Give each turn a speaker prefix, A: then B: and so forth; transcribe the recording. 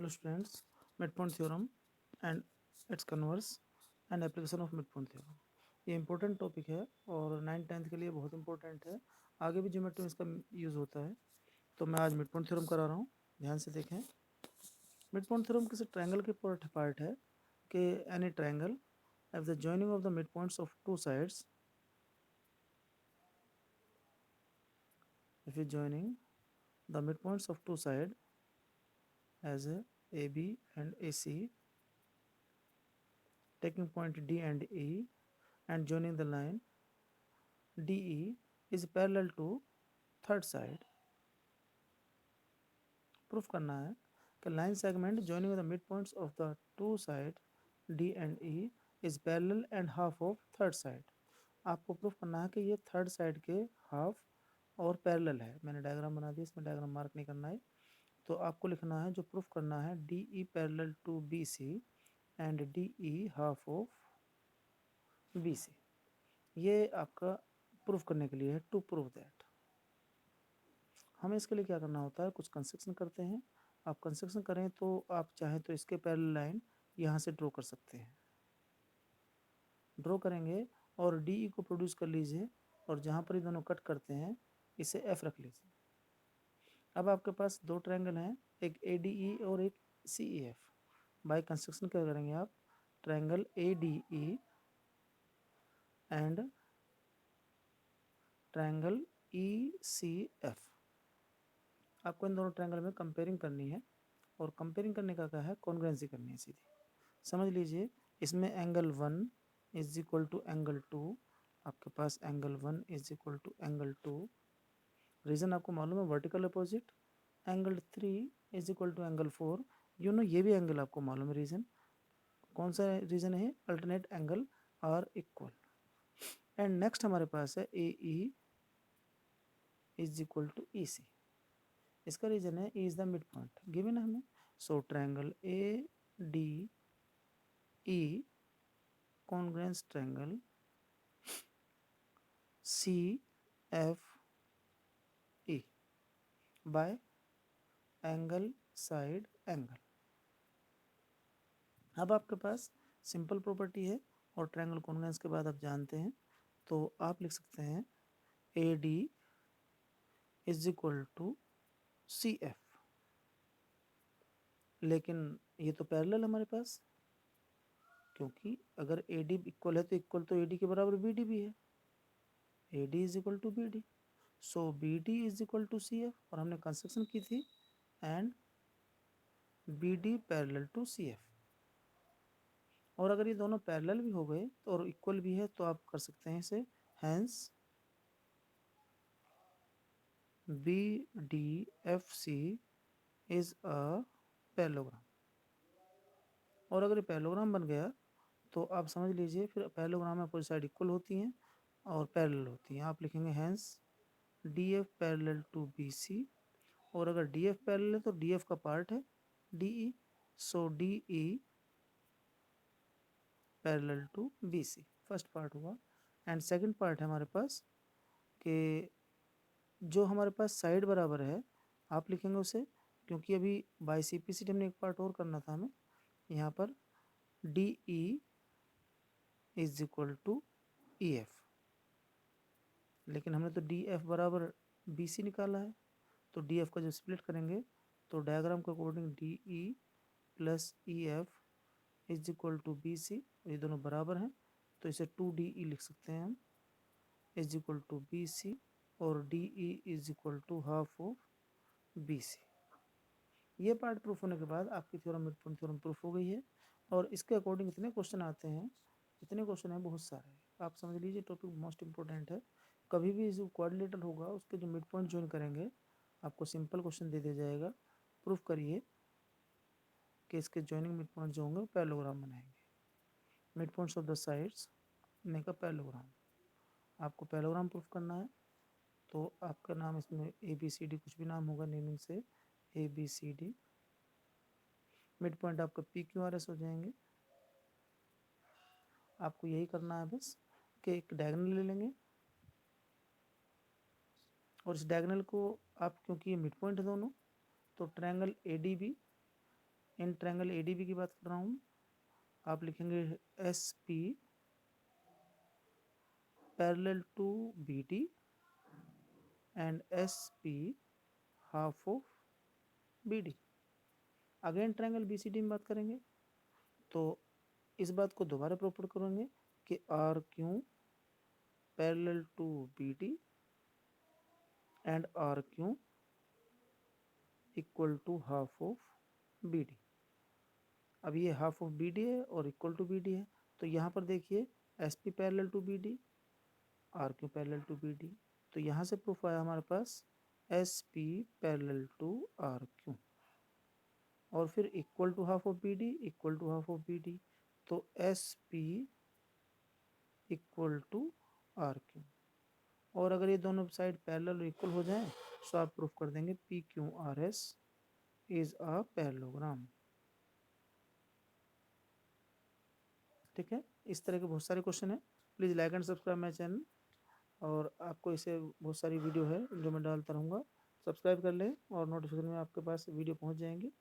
A: Hello students, midpoint theorem and its converse and application of midpoint theorem। ये important topic है और 9th-10th के लिए बहुत इंपॉर्टेंट है। आगे भी ज्योमेट्री में इसका यूज़ होता है। तो मैं आज मिडपॉइंट थ्योरम करा रहा हूँ, ध्यान से देखें। मिडपॉइंट थ्योरम किसी ट्रायंगल के पार्ट है कि any triangle F the joining of the mid points of two sides, if is joining the midpoints of two sides as AB and AC, taking point D and E and joining the line DE is parallel to third side। Proof करना है कि line segment joining the mid points of the two side D and E is parallel and half of third side. आपको proof करना है कि ये third side के half और पैरेलल है। मैंने डायग्राम बना दिया, इसमें डायग्राम मार्क नहीं करना है। तो आपको लिखना है, जो प्रूफ करना है, DE parallel to BC and DE half of BC। ये आपका प्रूफ करने के लिए है, टू प्रूव दैट। हमें इसके लिए क्या करना होता है, कुछ कंस्ट्रक्शन करते हैं। आप कंस्ट्रक्शन करें तो आप चाहें तो इसके पैरेलल लाइन यहाँ से ड्रॉ कर सकते हैं। ड्रॉ करेंगे और DE को प्रोड्यूस कर लीजिए और जहाँ पर ये दोनों कट करते हैं इसे F रख लीजिए। अब आपके पास दो ट्रायंगल हैं, एक ADE और एक CEF। बाय कंस्ट्रक्शन क्या करेंगे आप, triangle ADE and triangle ECF। आपको इन दोनों ट्रायंगल में कंपेयरिंग करनी है और कंपेयरिंग करने का क्या है, कॉन्ग्रुएंसी करनी है सीधी। समझ लीजिए, इसमें angle 1 is equal to angle 2, आपके पास angle 1 is equal to angle 2। Reason आपको मालूम है, vertical opposite. Angle 3 is equal to angle 4। ये भी एंगल आपको मालूम है। रीजन कौन सा रीजन है, alternate angle are equal. And next हमारे पास है AE is equal to EC। इसका रीजन है E is the mid point given है हमें। So triangle ADE congruence triangle CFE by angle side angle. अब आपके पास सिंपल प्रॉपर्टी है और ट्रायंगल कॉन्ग्रुएंस के बाद आप जानते हैं, तो आप लिख सकते हैं AD is equal to CF। लेकिन ये तो पैरेलल हमारे पास, क्योंकि अगर AD इक्वल है तो इक्वल तो AD के बराबर BD भी है। AD is equal to BD, so BD is equal to CF। और हमने कंस्ट्रक्शन की थी and BD parallel to CF। और अगर ये दोनों पैरेलल भी हो गए तो और इक्वल भी है तो आप कर सकते हैं इसे, hence BDFC is a parallelogram. और अगर ये पैरेललोग्राम बन गया तो आप समझ लीजिए, फिर पैरेललोग्राम में अपोजिट साइड इक्वल होती हैं और पैरेलल होती हैं। आप लिखेंगे hence DF parallel to BC। और अगर DF पैरेलल है तो DF का पार्ट है DE, so DE parallel to BC। First part हुआ। एंड सेकंड पार्ट है हमारे पास कि जो हमारे पास साइड बराबर है, आप लिखेंगे उसे, क्योंकि अभी बाय CPCD हमने एक पार्ट और करना था हमें। यहाँ पर DE is equal to EF, लेकिन हमने तो DF बराबर BC निकाला है। तो DF का जब स्प्लिट करेंगे तो डायग्राम के according DE plus EF is equal to BC। ये दोनों बराबर हैं तो इसे 2DE लिख सकते हैं हम, इज इक्वल टू BC। और DE is equal to half of BC। ये पार्ट प्रूफ होने के बाद आपकी थ्योरम मिडपॉइंट थ्योरम प्रूफ हो गई है। और इसके अकॉर्डिंग इतने क्वेश्चन आते हैं, इतने क्वेश्चन हैं, बहुत सारे। आप समझ लीजिए टॉपिक मोस्ट इंपॉर्टेंट है। कभी भी जो कोऑर्डिनेटर होगा उसके जो मिड पॉइंट ज्वाइन करेंगे, आपको सिंपल क्वेश्चन दे दिया जाएगा, प्रूफ करिए कि इसके ज्वाइनिंग मिड पॉइंट जो होंगे पैरेललोग्राम बनाएंगे। Mid points of the sides ने का पैरेललोग्राम, आपको पैरेललोग्राम प्रूफ करना है। तो आपका नाम इसमें ABCD कुछ भी नाम होगा नेमिंग से, ABCD। मिड पॉइंट आपका PQRS हो जाएंगे। आपको यही करना है बस कि एक डायगोनल ले लेंगे और इस डायगोनल को आप, क्योंकि ये मिड पॉइंट है दोनों, तो triangle ADB in triangle ADB की बात कर रहा हूँ, आप लिखेंगे S P parallel to B D and S P half of B D. Again triangle B C D में बात करेंगे तो इस बात को दोबारा प्रॉपर करेंगे कि R Q parallel to B D and R Q equal to half of B D. अब ये हाफ ऑफ बी डी है और इक्वल टू बी डी है, तो यहाँ पर देखिए S P parallel to B D, R Q parallel to B D, तो यहाँ से प्रूफ आया हमारे पास S P parallel to R Q और फिर equal to half of B D equal to half of B D, तो S P equal to R Q. और अगर ये दोनों साइड पैरेलल और इक्वल हो जाए तो आप प्रूफ कर देंगे P Q R S is a parallelogram. ठीक है, इस तरह के बहुत सारे क्वेश्चन है। Please like and subscribe my channel, और आपको इससे बहुत सारी वीडियो है जो मैं डालता रहूँगा, सब्सक्राइब कर लें और नोटिफिकेशन में आपके पास वीडियो पहुँच जाएंगी।